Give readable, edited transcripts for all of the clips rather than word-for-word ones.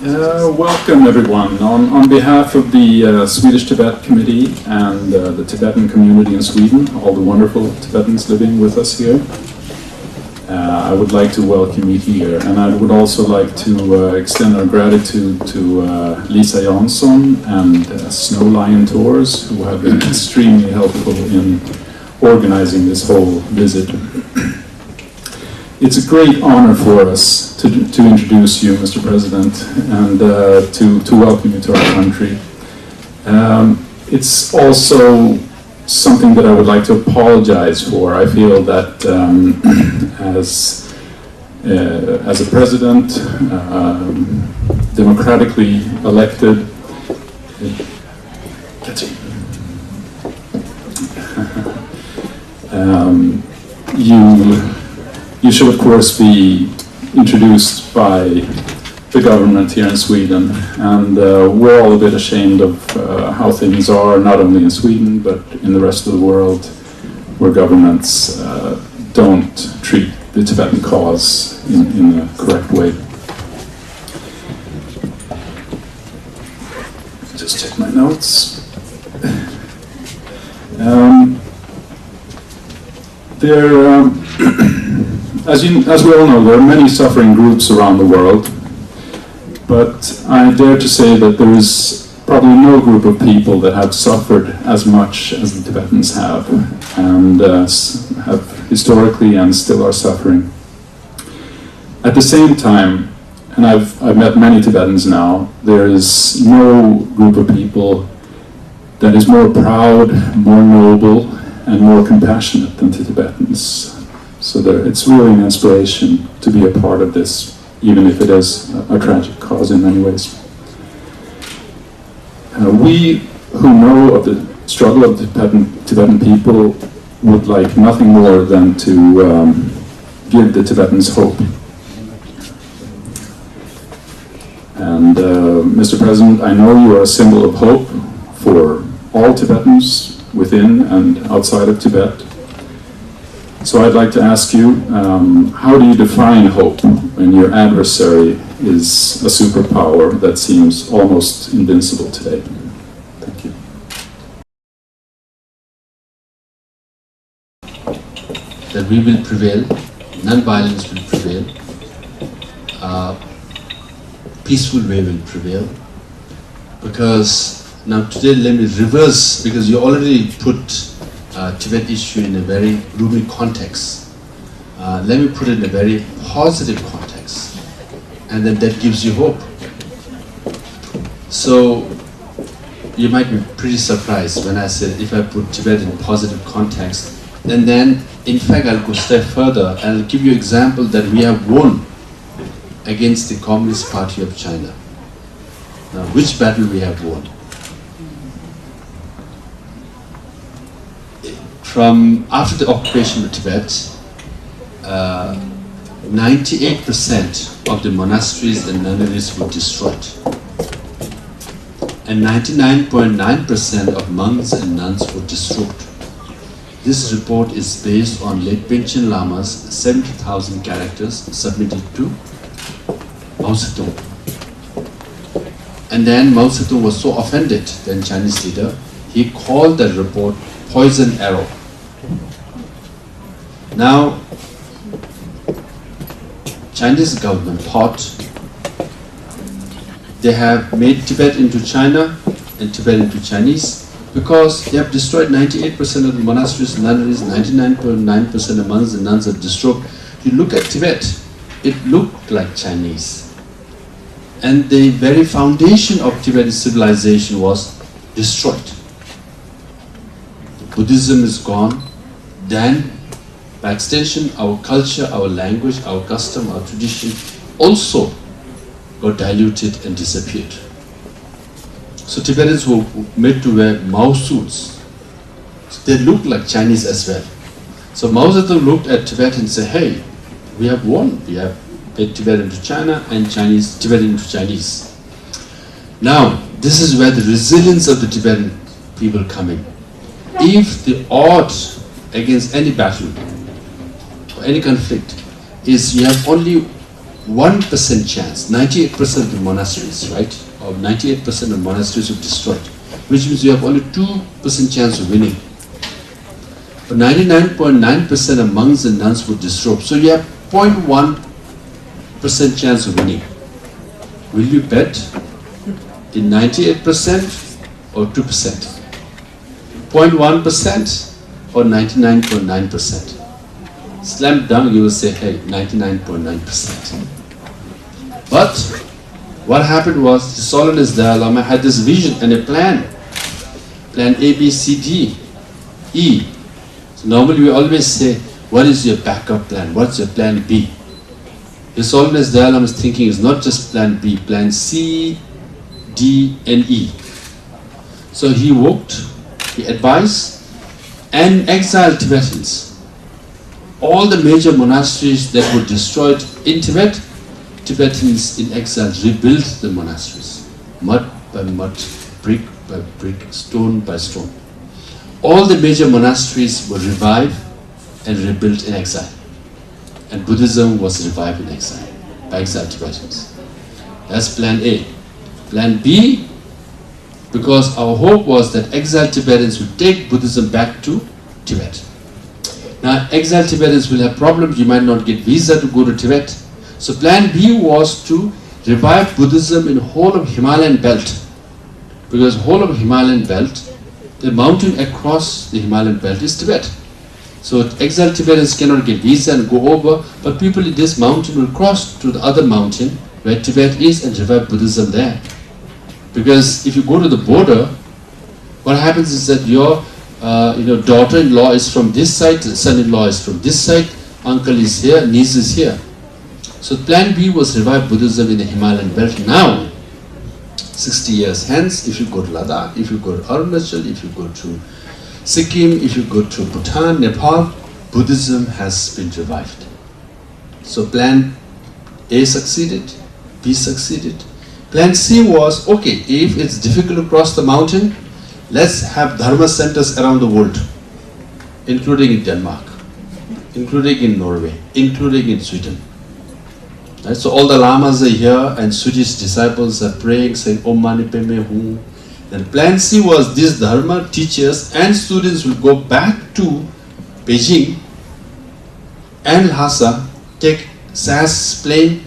Welcome everyone. On behalf of the Swedish Tibet Committee and the Tibetan community in Sweden, all the wonderful Tibetans living with us here, I would like to welcome you here. And I would also like to extend our gratitude to Lisa Jansson and Snow Lion Tours, who have been extremely helpful in organizing this whole visit. It's a great honor for us to introduce you, Mr. President, and to welcome you to our country. It's also something that I would like to apologize for. I feel that as a president, democratically elected, you should of course be introduced by the government here in Sweden, and we're all a bit ashamed of how things are, not only in Sweden but in the rest of the world, where governments don't treat the Tibetan cause in a correct way. Just check my notes. As we all know, there are many suffering groups around the world, but I dare to say that there is probably no group of people that have suffered as much as the Tibetans have, and have historically and still are suffering. At the same time, and I've met many Tibetans now, there is no group of people that is more proud, more noble, and more compassionate than the Tibetans. So it's really an inspiration to be a part of this, even if it is a tragic cause in many ways. We who know of the struggle of the Tibetan people would like nothing more than to give the Tibetans hope. And Mr. President, I know you are a symbol of hope for all Tibetans within and outside of Tibet. So I'd like to ask you, how do you define hope when your adversary is a superpower that seems almost invincible today? Thank you. That we will prevail, non-violence will prevail, peaceful way will prevail. Because now today let me reverse, because you already put Tibet issue in a very gloomy context. Let me put it in a very positive context, and then that gives you hope. So you might be pretty surprised when I said if I put Tibet in positive context, and then in fact I'll go a step further and I'll give you an example that we have won against the Communist Party of China. Now, which battle we have won? From after the occupation of Tibet, 98% of the monasteries and nunneries were destroyed, and 99.9% of monks and nuns were destroyed. This report is based on late Panchen Lama's 70,000 characters submitted to Mao Zedong. And then Mao Zedong was so offended, then Chinese leader, he called that report poison arrow. Now, Chinese government thought they have made Tibet into China and Tibet into Chinese because they have destroyed 98% of the monasteries, nunneries, 99.9% of monks and nuns are destroyed. You look at Tibet, it looked like Chinese. And the very foundation of Tibetan civilization was destroyed. Buddhism is gone, then by extension our culture, our language, our custom, our tradition also got diluted and disappeared. So Tibetans were made to wear Mao suits. So they look like Chinese as well. So Mao Zedong looked at Tibet and said, hey, we have won. We have made Tibet into China and Tibet into Chinese. Now, this is where the resilience of the Tibetan people come in. If the odds against any battle or any conflict is you have only 1% chance. 98% of the monasteries, right? Or 98% of monasteries were destroyed, which means you have only 2% chance of winning. But 99.9% of monks and nuns were disrobed, so you have 0.1% chance of winning. Will you bet in 98% or 2%? 0.1% or 99.9%? Slam dunk, you will say, hey, 99.9%. But what happened was, the Holiness Dalai Lama had this vision and a plan. Plan A, B, C, D, E. So normally we always say, what is your backup plan? What's your plan B? His Holiness Dalai Lama's thinking is not just plan B, plan C, D, and E. So he worked, he advised, and exiled Tibetans. All the major monasteries that were destroyed in Tibet, Tibetans in exile rebuilt the monasteries, mud by mud, brick by brick, stone by stone. All the major monasteries were revived and rebuilt in exile. And Buddhism was revived in exile, by exiled Tibetans. That's plan A. Plan B, because our hope was that exiled Tibetans would take Buddhism back to Tibet. Now, exiled Tibetans will have problems, you might not get visa to go to Tibet. So plan B was to revive Buddhism in whole of Himalayan belt. Because whole of Himalayan belt, the mountain across the Himalayan belt is Tibet. So exiled Tibetans cannot get visa and go over, but people in this mountain will cross to the other mountain where Tibet is and revive Buddhism there. Because if you go to the border, what happens is that your daughter-in-law is from this side, son-in-law is from this side, uncle is here, niece is here. So plan B was revive Buddhism in the Himalayan belt. Now, 60 years hence, if you go to Ladakh, if you go to Arunachal, if you go to Sikkim, if you go to Bhutan, Nepal, Buddhism has been revived. So plan A succeeded, B succeeded. Plan C was, okay, if it's difficult to cross the mountain, let's have dharma centers around the world, including in Denmark, including in Norway, including in Sweden. Right? So all the lamas are here and Swedish disciples are praying, saying Om Mani Padme Hum. Then plan C was these dharma teachers and students will go back to Beijing and Lhasa, take SAS plane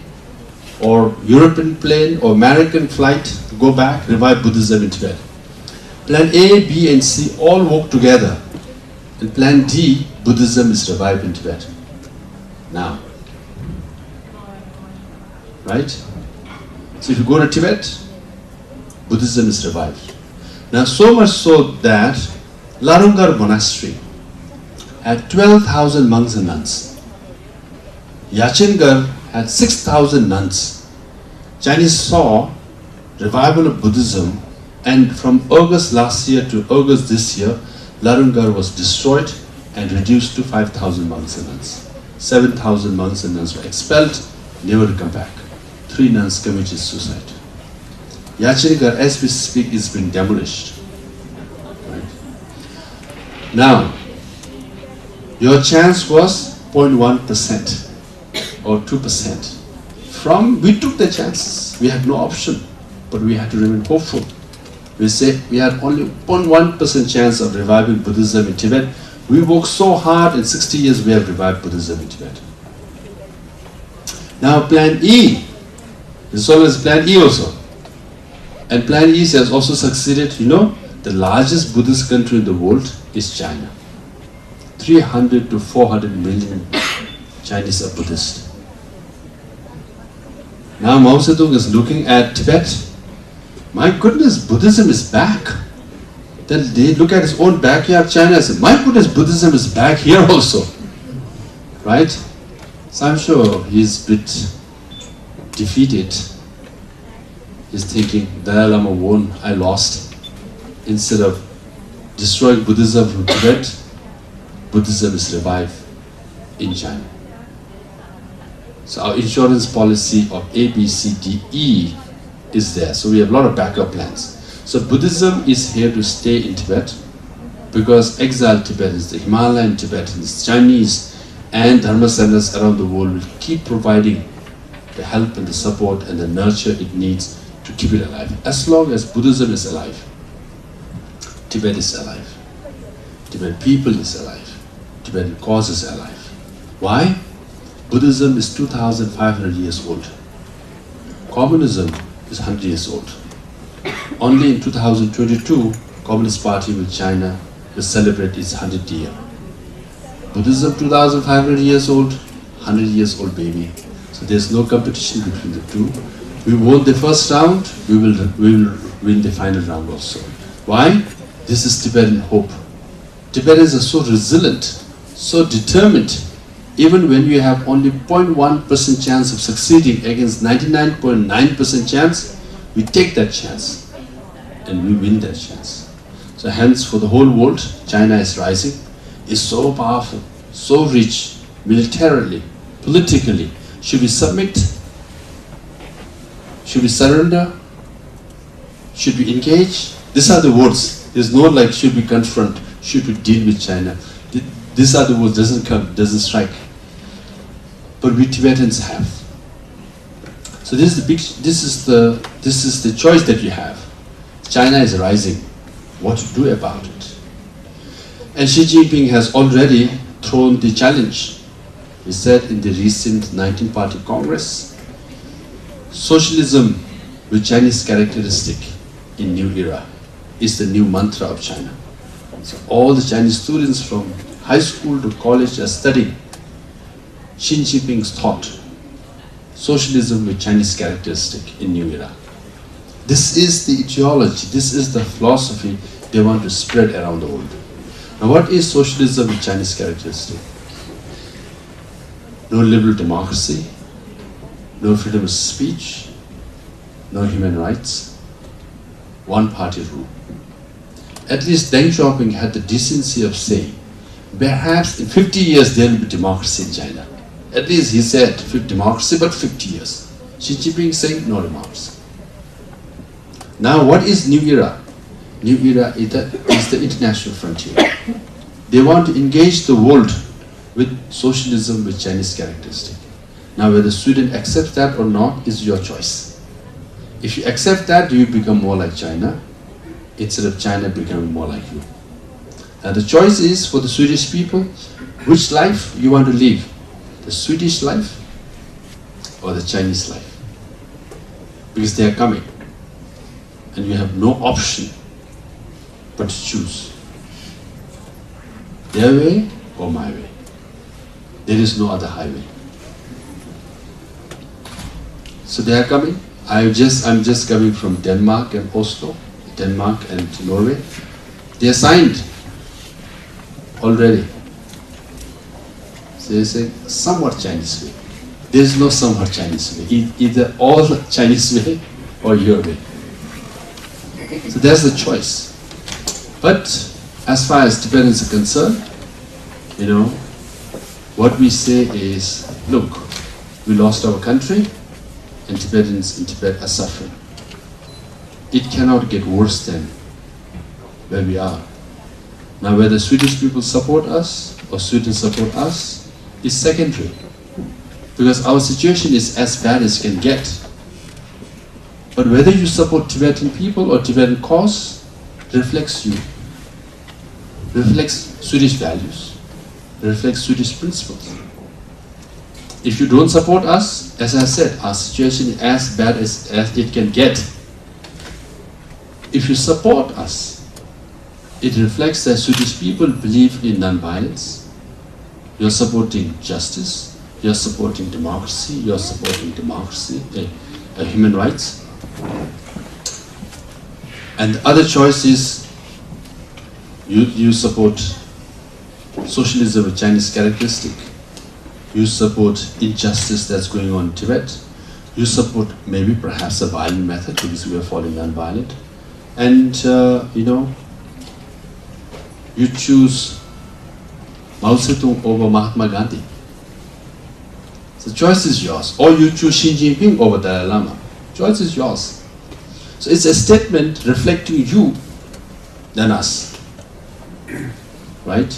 or European plane or American flight, go back, revive Buddhism in Tibet. Plan A, B and C all work together. And plan D, Buddhism is revived in Tibet. Now. Right? So if you go to Tibet, Buddhism is revived. Now so much so that Larungar Monastery had 12,000 monks and nuns. Yachingar had 6,000 nuns. Chinese saw revival of Buddhism, and from August last year to August this year, Larungar was destroyed and reduced to 5,000 monks and nuns. 7,000 monks and nuns were expelled, never to come back. 3 nuns committed suicide. Yachingar, as we speak, is being demolished. Right? Now, your chance was 0.1% or 2%. We took the chances. We had no option, but we had to remain hopeful. We say we had only 0.1% chance of reviving Buddhism in Tibet. We worked so hard, in 60 years we have revived Buddhism in Tibet. Now plan E. This is plan E also. And plan E has also succeeded. You know, the largest Buddhist country in the world is China. 300 to 400 million Chinese are Buddhist. Now Mao Zedong is looking at Tibet. My goodness, Buddhism is back. Then they look at his own backyard, China, and say, my goodness, Buddhism is back here also. Right? So I'm sure he's a bit defeated. He's thinking, Dalai Lama won, I lost. Instead of destroying Buddhism from Tibet, Buddhism is revived in China. So our insurance policy of A, B, C, D, E is there. So we have a lot of backup plans. So Buddhism is here to stay in Tibet because exiled Tibetans, the Himalayan Tibetans, Chinese and Dharma centers around the world will keep providing the help and the support and the nurture it needs to keep it alive. As long as Buddhism is alive, Tibet is alive, Tibetan people is alive, Tibetan cause is alive. Why? Buddhism is 2,500 years old. Communism is 100 years old. Only in 2022, Communist Party with China will celebrate its 100th year. Buddhism 2,500 years old, 100 years old baby. So there's no competition between the two. We won the first round, we will win the final round also. Why? This is Tibetan hope. Tibetans are so resilient, so determined. Even when you have only 0.1% chance of succeeding against 99.9% chance, we take that chance and we win that chance. So hence for the whole world, China is rising, is so powerful, so rich, militarily, politically. Should we submit? Should we surrender? Should we engage? These are the words. There's no like, should we confront? Should we deal with China? These are the words, doesn't come, doesn't strike. But we Tibetans have. So this is the choice that you have. China is rising. What to do about it? And Xi Jinping has already thrown the challenge. He said in the recent 19-party Congress, socialism with Chinese characteristic in new era is the new mantra of China. So all the Chinese students from high school to college are studying Xi Jinping's thought, socialism with Chinese characteristic in new era. This is the ideology, this is the philosophy they want to spread around the world. Now what is socialism with Chinese characteristic? No liberal democracy, no freedom of speech, no human rights, one-party rule. At least Deng Xiaoping had the decency of saying, perhaps in 50 years there will be democracy in China. At least he said democracy, but 50 years. Xi Jinping saying no democracy. Now what is new era? New era is the international frontier. They want to engage the world with socialism with Chinese characteristic. Now whether Sweden accepts that or not is your choice. If you accept that, you become more like China, instead of China becoming more like you. Now the choice is for the Swedish people, which life you want to live, the Swedish life or the Chinese life. Because they are coming and you have no option but to choose their way or my way. There is no other highway. So they are coming. I'm just coming from Denmark and Oslo, Denmark and Norway. They are signed already. So they say somewhat Chinese way. There is no somewhat Chinese way. Either all Chinese way or your way. So that's the choice. But as far as Tibetans are concerned, what we say is, look, we lost our country and Tibetans in Tibet are suffering. It cannot get worse than where we are. Now whether Swedish people support us or Sweden support us is secondary. Because our situation is as bad as can get. But whether you support Tibetan people or Tibetan cause reflects you. Reflects Swedish values. Reflects Swedish principles. If you don't support us, as I said, our situation is as bad as it can get. If you support us, it reflects that Swedish people believe in non-violence. You're supporting justice. You're supporting democracy. You're supporting human rights. And the other choice is you support socialism with Chinese characteristic. You support injustice that's going on in Tibet. You support maybe perhaps a violent method because we are following non-violent. And you choose Mao Zedong over Mahatma Gandhi. The choice is yours. Or you choose Xi Jinping over Dalai Lama. Choice is yours. So it's a statement reflecting you than us. Right?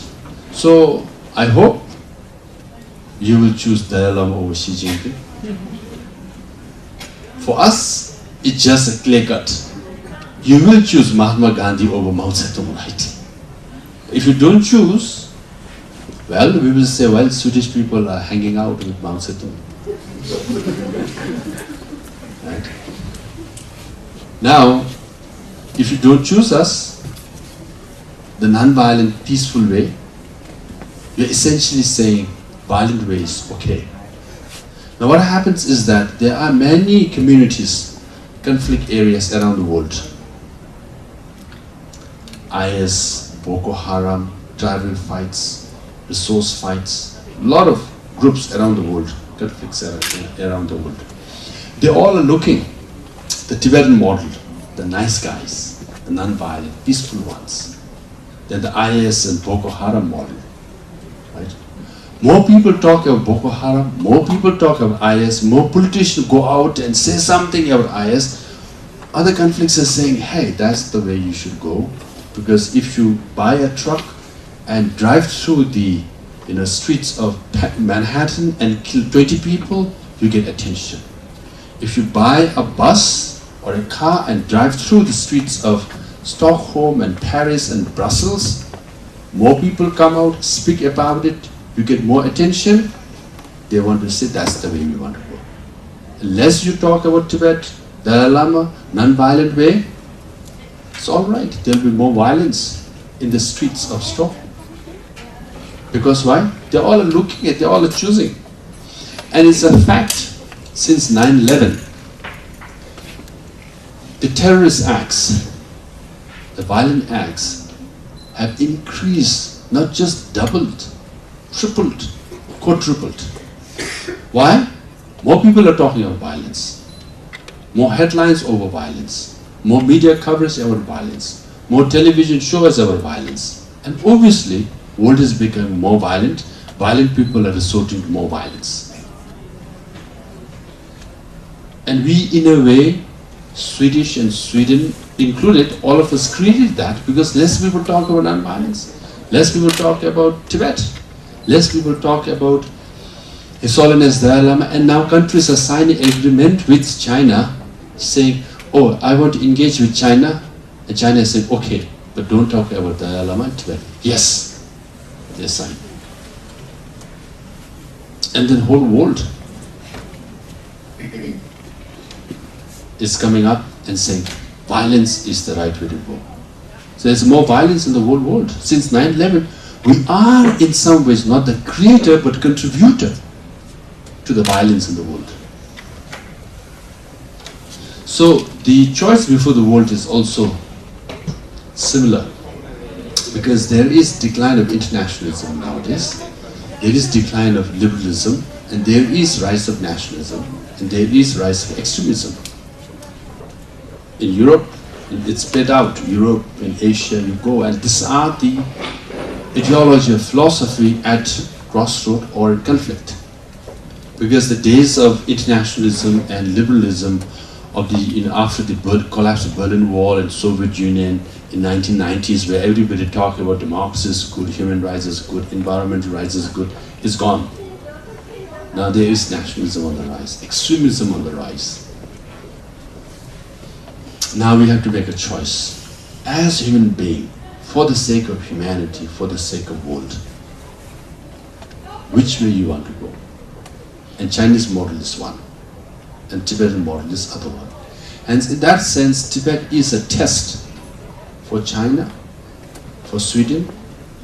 So I hope you will choose Dalai Lama over Xi Jinping. For us, it's just a clear cut. You will choose Mahatma Gandhi over Mao Zedong, right? If you don't choose, well, we will say, well, Swedish people are hanging out with Mao Zedong. Right? Now, if you don't choose us, the non-violent, peaceful way, you're essentially saying violent way is okay. Now what happens is that there are many communities, conflict areas around the world. IS, Boko Haram, tribal fights, resource fights, a lot of groups around the world, conflicts around the world. They all are looking the Tibetan model, the nice guys, the non-violent, peaceful ones. Then the IS and Boko Haram model, right? More people talk about Boko Haram, more people talk about IS, more politicians go out and say something about IS. Other conflicts are saying, hey, that's the way you should go. Because if you buy a truck and drive through the streets of Manhattan and kill 20 people, you get attention. If you buy a bus or a car and drive through the streets of Stockholm and Paris and Brussels, more people come out, speak about it, you get more attention. They want to say that's the way we want to go. Unless you talk about Tibet, Dalai Lama, non-violent way, it's all right. There will be more violence in the streets of Stockholm. Because why? They all are looking at, they all are choosing. And it's a fact, since 9/11, the terrorist acts, the violent acts have increased, not just doubled, tripled, quadrupled. Why? More people are talking about violence. More headlines over violence. More media coverage about violence. More television shows about violence. And obviously, world is becoming more violent. Violent people are resorting to more violence. And we, in a way, Swedish and Sweden included, all of us created that because less people talk about non-violence. Less people talk about Tibet. Less people talk about His Holiness Dalai Lama. And now countries are signing agreement with China saying, oh, I want to engage with China. And China is saying, okay, but don't talk about Dalai Lama and Tibet. Yes, they sign. And then whole world is coming up and saying, violence is the right way to go. So there's more violence in the whole world. Since 9/11, we are in some ways not the creator but contributor to the violence in the world. So the choice before the world is also similar, because there is decline of internationalism nowadays, there is decline of liberalism, and there is rise of nationalism, and there is rise of extremism. In Europe, it's spread out. Europe, in Asia, you go, and these are the ideology of philosophy at crossroad or in conflict. Because the days of internationalism and liberalism of the after the collapse of Berlin Wall and Soviet Union in 1990s, where everybody talked about democracy is good, human rights is good, environmental rights is good, is gone. Now there is nationalism on the rise, extremism on the rise. Now we have to make a choice as human being, for the sake of humanity, for the sake of world. Which way you want to go? And Chinese model is one, and Tibetan model is other one. And in that sense, Tibet is a test for China, for Sweden,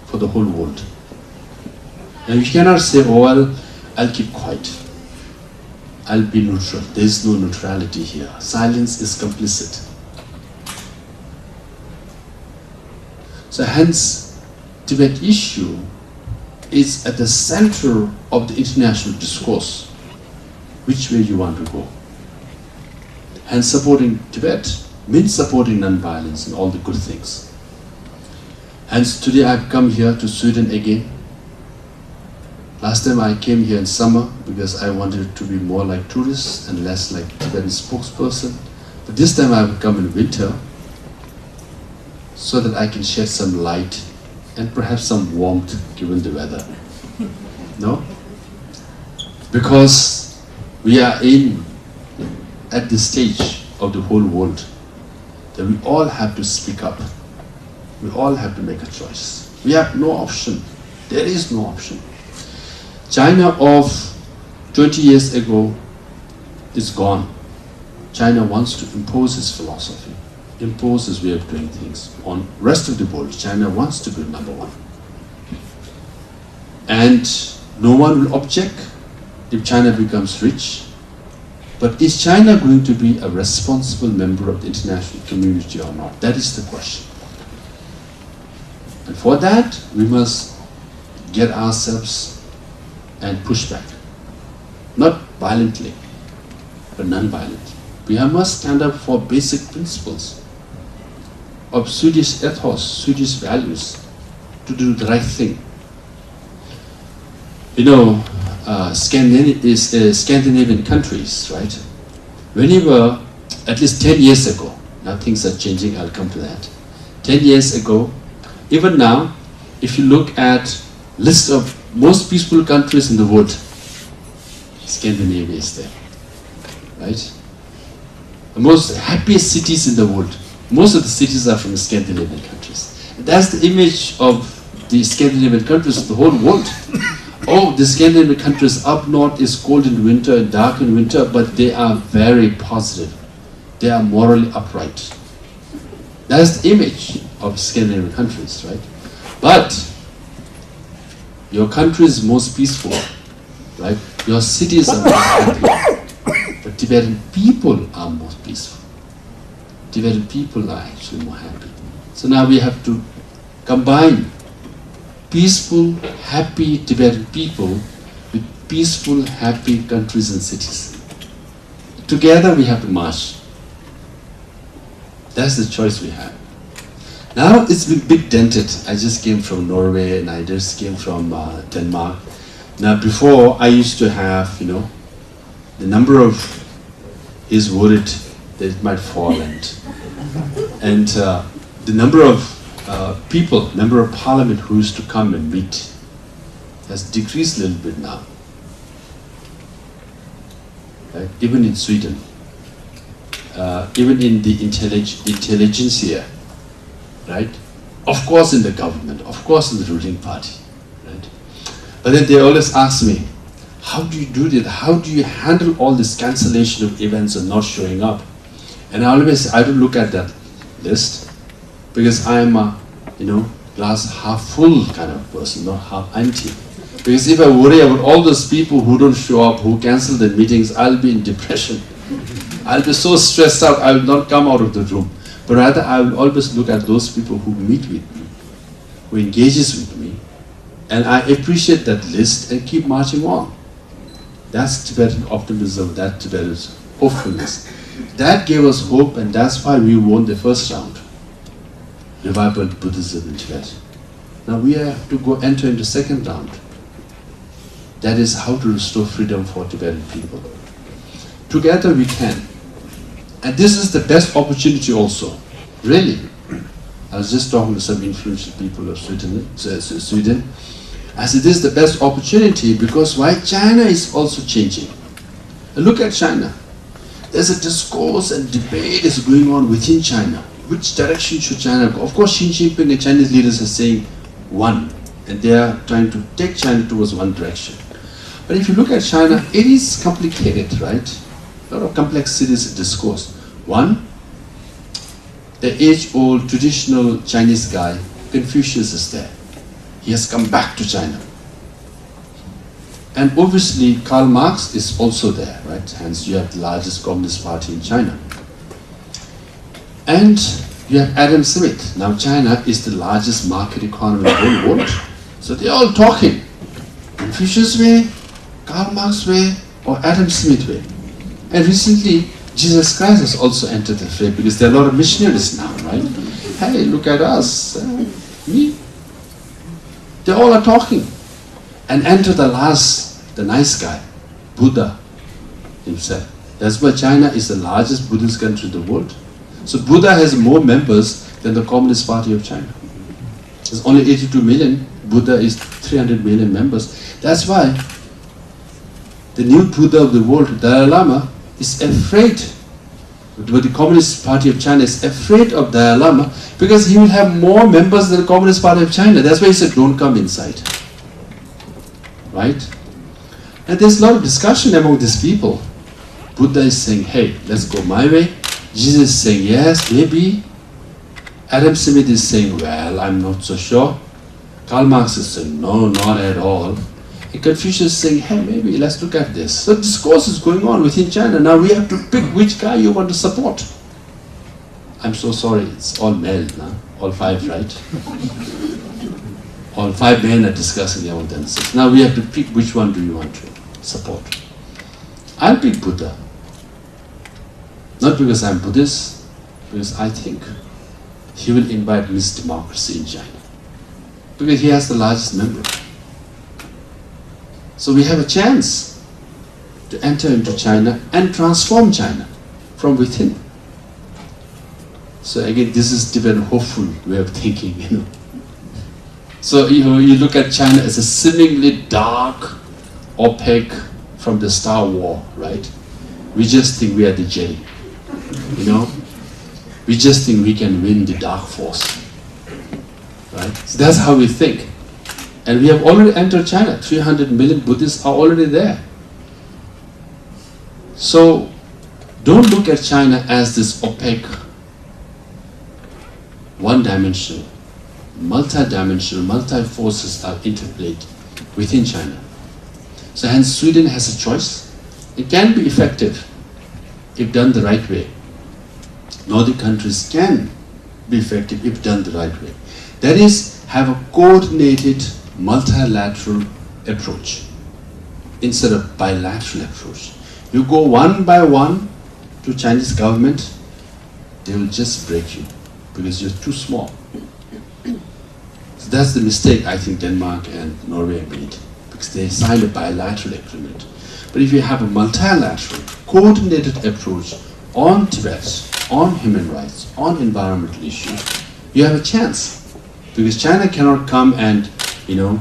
for the whole world. And you cannot say, oh well, I'll keep quiet. I'll be neutral. There is no neutrality here. Silence is complicit. So hence, Tibet issue is at the center of the international discourse. Which way you want to go? And supporting Tibet means supporting non-violence and all the good things. Hence today I've come here to Sweden again. Last time I came here in summer because I wanted to be more like tourists and less like Tibetan spokesperson. But this time I've come in winter so that I can shed some light and perhaps some warmth given the weather. No? Because we are in at the stage of the whole world that we all have to speak up. We all have to make a choice. We have no option. There is no option. China of 20 years ago is gone. China wants to impose its philosophy, impose its way of doing things on the rest of the world. China wants to be number one. And no one will object if China becomes rich. But is China going to be a responsible member of the international community or not? That is the question. And for that, we must get ourselves and push back. Not violently, but non-violently. We must stand up for basic principles of Swedish ethos, Swedish values, to do the right thing. You know, Scandinavian countries, right? Whenever, at least 10 years ago, now things are changing, I'll come to that. 10 years ago, even now, if you look at list of most peaceful countries in the world, Scandinavia is there, right? The most happiest cities in the world, most of the cities are from the Scandinavian countries. That's the image of the Scandinavian countries, the whole world. Oh, the Scandinavian countries up north is cold in winter and dark in winter, but they are very positive. They are morally upright. That's the image of Scandinavian countries, right? But your country is most peaceful, right? Your cities are most happy. But Tibetan people are most peaceful. Tibetan people are actually more happy. So now we have to combine peaceful, happy Tibetan people with peaceful, happy countries and cities. Together we have to march. That's the choice we have. Now it's been big dented. I just came from Norway and I just came from Denmark. Now before I used to have, you know, the number of is worried that it might fall and the number of people, member of parliament who used to come and meet has decreased a little bit now. Right? Even in Sweden, even in the intelligentsia, right? Of course in the government, of course in the ruling party, right? But then they always ask me, how do you do that? How do you handle all this cancellation of events and not showing up? And I always say, I don't look at that list because I'm a, you know, glass half full kind of person, not half empty. Because if I worry about all those people who don't show up, who cancel the meetings, I'll be in depression. I'll be so stressed out, I will not come out of the room. But rather, I will always look at those people who meet with me, who engages with me, and I appreciate that list and keep marching on. That's Tibetan optimism, that's Tibetan hopefulness. That gave us hope, and that's why we won the first round. Revival Buddhism in Tibet. Now we have to go enter into the second round. That is how to restore freedom for Tibetan people. Together we can. And this is the best opportunity also. Really. I was just talking to some influential people of Sweden. I said this is the best opportunity because why? China is also changing. And look at China. There's a discourse and debate is going on within China. Which direction should China go? Of course, Xi Jinping and Chinese leaders are saying one, and they are trying to take China towards one direction. But if you look at China, it is complicated, right? A lot of complexities in discourse. One, the age-old traditional Chinese guy, Confucius, is there. He has come back to China. And obviously, Karl Marx is also there, right? Hence, you have the largest communist party in China. And you have Adam Smith. Now, China is the largest market economy in the whole world. So they're all talking. Confucius way, Karl Marx way, or Adam Smith way. And recently, Jesus Christ has also entered the fray because there are a lot of missionaries now, right? Hey, look at us, me. They all are talking. And enter the last, the nice guy, Buddha himself. That's why China is the largest Buddhist country in the world. So Buddha has more members than the Communist Party of China. There's only 82 million, Buddha is 300 million members. That's why the new Buddha of the world, Dalai Lama, is afraid But the Communist Party of China is afraid of Dalai Lama because he will have more members than the Communist Party of China. That's why he said, don't come inside. Right? And there's a lot of discussion among these people. Buddha is saying, hey, let's go my way. Jesus is saying, yes, maybe. Adam Smith is saying, well, I'm not so sure. Karl Marx is saying, no, not at all. And Confucius is saying, hey, maybe let's look at this. So discourse is going on within China. Now we have to pick which guy you want to support. I'm so sorry, it's all male now. All five, right? All five men are discussing among themselves. Now we have to pick which one do you want to support. I'll pick Buddha. Not because I'm Buddhist, because I think he will invite Miss Democracy in China. Because he has the largest member. So we have a chance to enter into China and transform China from within. So again, this is Tibetan hopeful way of thinking, you know. So you look at China as a seemingly dark, opaque from the Star War, right? We just think we are the Jedi, you know. We just think we can win the dark force, right? So that's how we think. And we have already entered China. 300 million Buddhists are already there. So don't look at China as this opaque, one-dimensional, multi-dimensional, multi-forces are interplayed within China. So hence Sweden has a choice. It can be effective if done the right way. Nordic countries can be effective if done the right way. That is, have a coordinated multilateral approach instead of bilateral approach. You go one by one to Chinese government, they will just break you because you're too small. So that's the mistake I think Denmark and Norway made, because they signed a bilateral agreement. But if you have a multilateral, coordinated approach on Tibet, on human rights, on environmental issues, you have a chance. Because China cannot come and, you know,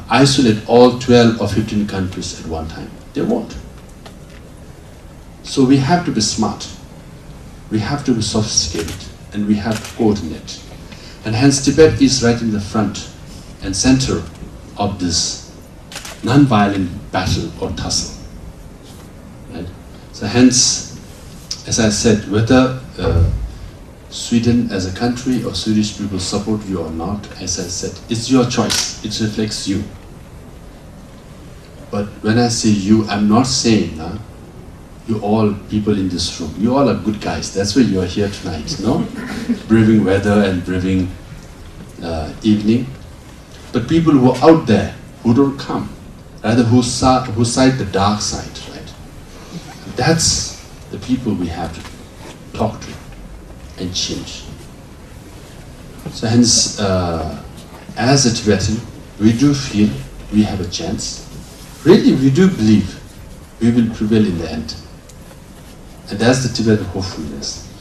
isolate all 12 or 15 countries at one time. They won't. So we have to be smart. We have to be sophisticated, and we have to coordinate. And hence Tibet is right in the front and center of this non-violent battle or tussle. Right? So hence, as I said, whether Sweden as a country or Swedish people support you or not, as I said, it's your choice. It reflects you. But when I say you, I'm not saying you all people in this room. You all are good guys. That's why you are here tonight, no? Braving weather and braving evening. But people who are out there, who don't come, rather who side the dark side, right? That's the people we have to talk to and change. So hence, as a Tibetan, we do feel we have a chance. Really, we do believe we will prevail in the end. And that's the Tibetan hopefulness.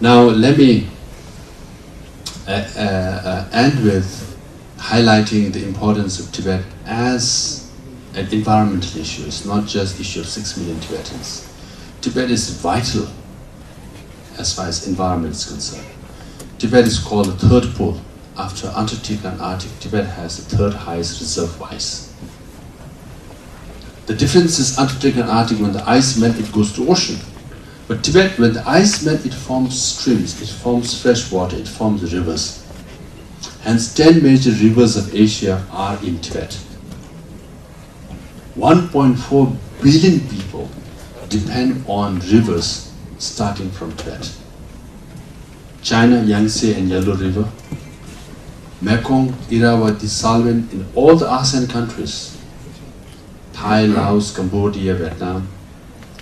Now, let me end with highlighting the importance of Tibet as an environmental issue. It's not just issue of 6 million Tibetans. Tibet is vital as far as environment is concerned. Tibet is called the third pole. After Antarctica and Arctic, Tibet has the third highest reserve of ice. The difference is Antarctica and Arctic, when the ice melts, it goes to ocean. But Tibet, when the ice melts, it forms streams, it forms fresh water, it forms rivers. Hence, 10 major rivers of Asia are in Tibet. 1.4 billion people depend on rivers starting from Tibet. China, Yangtze and Yellow River, Mekong, Irrawaddy, Salween, in all the ASEAN countries, Thai, Laos, Cambodia, Vietnam,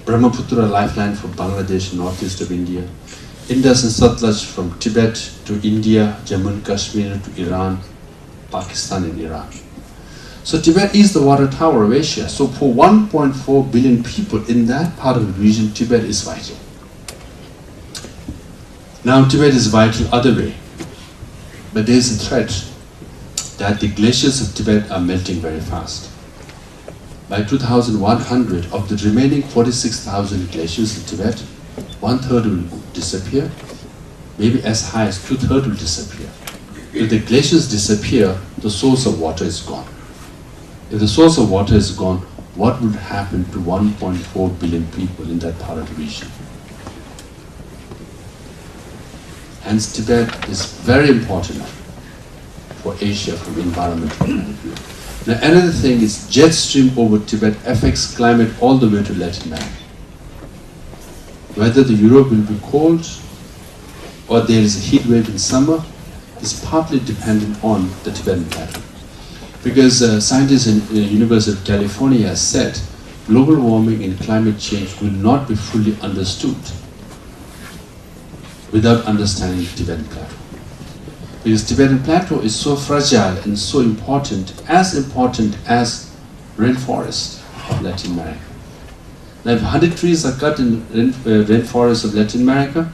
Brahmaputra lifeline from Bangladesh, northeast of India, Indus and Satluj from Tibet to India, Jammu and Kashmir to Iran, Pakistan and Iran. So Tibet is the water tower of Asia. So for 1.4 billion people in that part of the region, Tibet is vital. Now Tibet is vital other way, but there is a threat that the glaciers of Tibet are melting very fast. By 2100, of the remaining 46,000 glaciers in Tibet, 1/3 will disappear, maybe as high as 2/3 will disappear. If the glaciers disappear, the source of water is gone. If the source of water is gone, what would happen to 1.4 billion people in that part of the region? Hence, Tibet is very important for Asia from environmental point of view. Now, another thing is jet stream over Tibet affects climate all the way to Latin America. Whether the Europe will be cold or there is a heat wave in summer is partly dependent on the Tibetan plateau. Because scientists in the University of California have said global warming and climate change will not be fully understood without understanding the Tibetan plateau. Because Tibetan plateau is so fragile and so important as rainforest of Latin America. Now, if 100 trees are cut in rainforest of Latin America,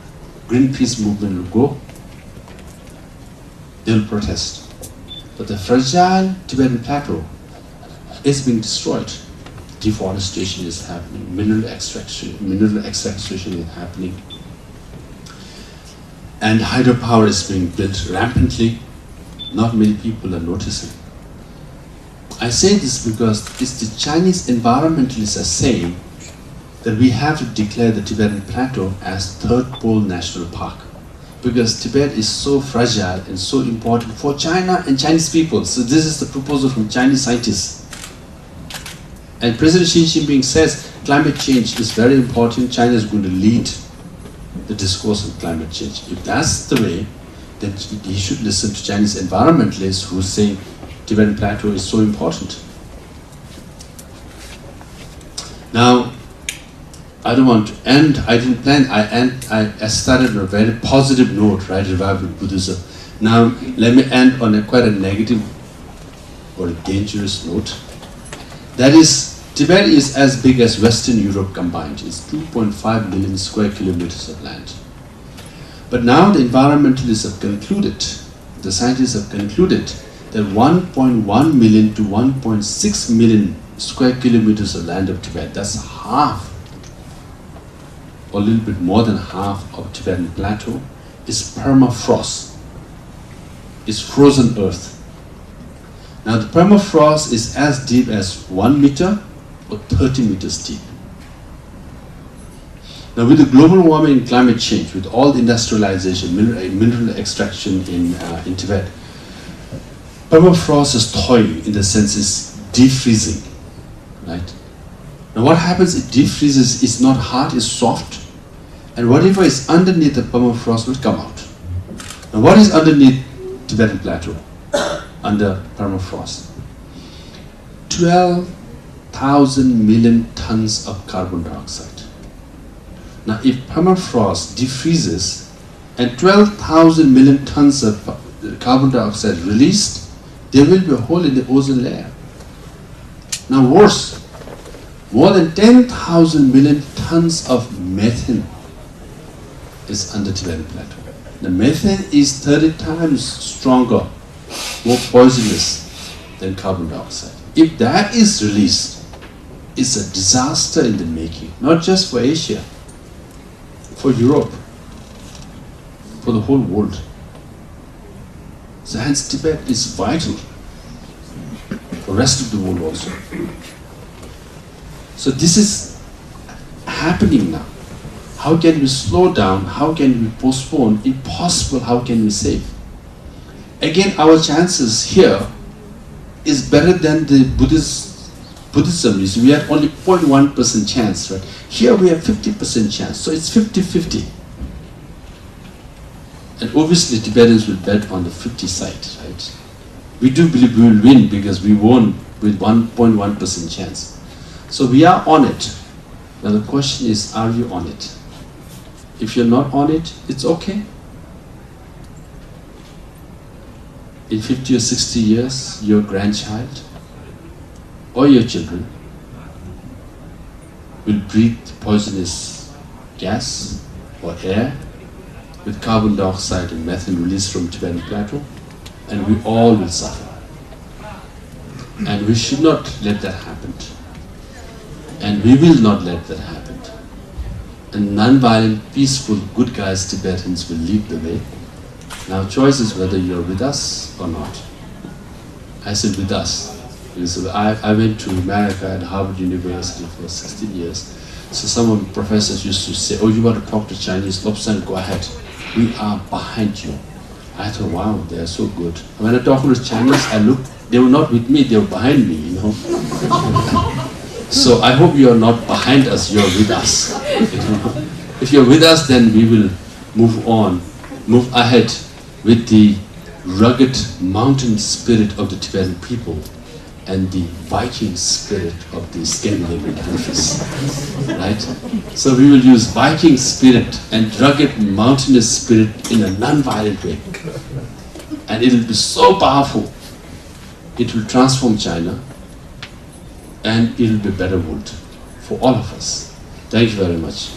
Greenpeace movement will go. They will protest. But the fragile Tibetan plateau is being destroyed. Deforestation is happening, mineral extraction is happening, and hydropower is being built rampantly. Not many people are noticing. I say this because it's the Chinese environmentalists are saying that we have to declare the Tibetan plateau as third pole national park, because Tibet is so fragile and so important for China and Chinese people. So this is the proposal from Chinese scientists. And President Xi Jinping says climate change is very important. China is going to lead the discourse on climate change. If that's the way, then he should listen to Chinese environmentalists who say Tibetan plateau is so important. Now, I don't want to end, I didn't plan, I started on a very positive note, right, revival Buddhism. Now, let me end on quite a negative or a dangerous note. That is, Tibet is as big as Western Europe combined. It's 2.5 million square kilometers of land. But now the environmentalists have concluded, the scientists have concluded that 1.1 million to 1.6 million square kilometers of land of Tibet, that's half, or a little bit more than half of Tibetan plateau, is permafrost. It's frozen earth. Now the permafrost is as deep as 1 meter or 30 meters deep. Now with the global warming and climate change, with all the industrialization, mineral extraction in Tibet, permafrost is thawing, in the sense it's defreezing, right? Now what happens, it defreezes, it's not hard, it's soft, and whatever is underneath the permafrost will come out. Now what is underneath Tibetan plateau, under permafrost? 12,000 million tons of carbon dioxide. Now if permafrost defreezes and 12,000 million tons of carbon dioxide released, there will be a hole in the ozone layer. Now worse, more than 10,000 million tons of methane is under Tibetan plateau. The methane is 30 times stronger, more poisonous than carbon dioxide. If that is released, it's a disaster in the making, not just for Asia, for Europe, for the whole world. So hence Tibet is vital for the rest of the world also. So this is happening now. How can we slow down? How can we postpone? If possible, how can we save? Again, our chances here is better than the Buddhism is. We have only 0.1% chance, right? Here we have 50% chance, so it's 50-50. And obviously Tibetans will bet on the 50 side, right? We do believe we will win because we won with 1.1% chance. So we are on it. Now the question is, are you on it? If you're not on it, it's okay. In 50 or 60 years, your grandchild or your children will breathe poisonous gas or air with carbon dioxide and methane released from Tibetan plateau, and we all will suffer. And we should not let that happen. And we will not let that happen. and non-violent, peaceful, good guys Tibetans will lead the way. Now choice is whether you're with us or not. I said with us. Because I went to America at Harvard University for 16 years. So some of the professors used to say, oh, you want to talk to Chinese, Lobsang, go ahead. We are behind you. I thought, wow, they are so good. When I talked to Chinese, I looked, they were not with me, they were behind me, you know. So I hope you are not behind us, you are with us. If you're with us, then we will move on, move ahead with the rugged mountain spirit of the Tibetan people and the Viking spirit of the Scandinavian countries, right? So we will use Viking spirit and rugged mountainous spirit in a non-violent way. And it will be so powerful, it will transform China and it will be a better world for all of us. Thank you very much.